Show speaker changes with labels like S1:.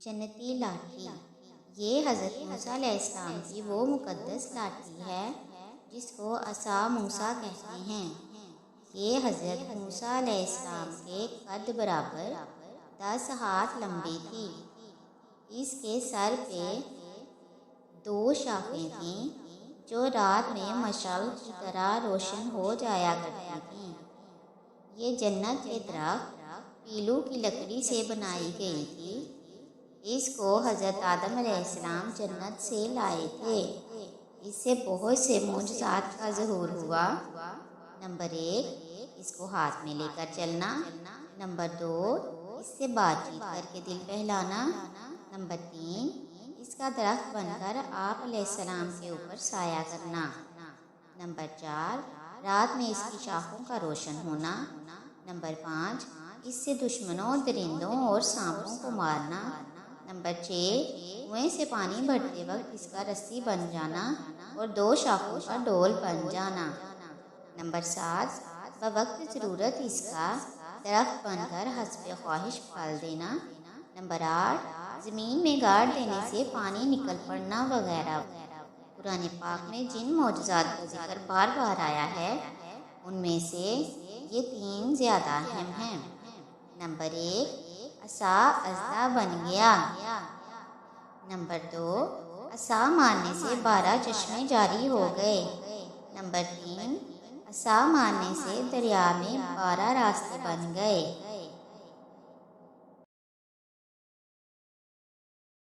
S1: جنتی لاٹھی، یہ حضرت موسیٰ علیہ السلام کی وہ مقدس لاٹھی ہے جس کو عصا موسیٰ کہتے ہیں۔ یہ حضرت موسیٰ علیہ السلام کے قد برابر 10 ہاتھ لمبی تھی۔ اس کے سر پہ 2 شاخیں تھیں جو رات میں مشعل کی طرح روشن ہو جایا کرتی تھیں۔ یہ جنت کے درخت پیلو کی لکڑی سے بنائی گئی تھی۔ اس کو حضرت آدم علیہ السلام جنت سے لائے تھے۔ اس سے بہت سے معجزات کا ظہور ہوا۔ نمبر 1، اس کو ہاتھ میں لے کر چلنا۔ نمبر 2، اس سے بات چیت کر کے دل بہلانا۔ نمبر 3، اس کا درخت بن کر آپ علیہ السلام کے اوپر سایہ کرنا۔ نمبر 4، رات میں اس کی شاخوں کا روشن ہونا۔ نمبر 5، اس سے دشمنوں، درندوں اور سانپوں کو مارنا۔ نمبر 6، کنویں سے پانی بھرتے وقت اس کا رسی بن جانا اور 2 شاخوں کا ڈول بن جانا۔ نمبر 7، بوقت ضرورت اس کا درخت بن کر حسب خواہش پھل دینا۔ نمبر 8، زمین میں گاڑ دینے سے پانی نکل پڑنا وغیرہ۔ قرآن پاک میں جن معجزات کا ذکر بار بار آیا ہے ان میں سے یہ 3 زیادہ اہم ہیں۔ نمبر 1، عصا اژدہا بن گیا۔ نمبر 2، عصا مارنے سے 12 چشمے جاری ہو گئے۔ نمبر 3، عصا مارنے سے دریا میں 12 راستے بن گئے۔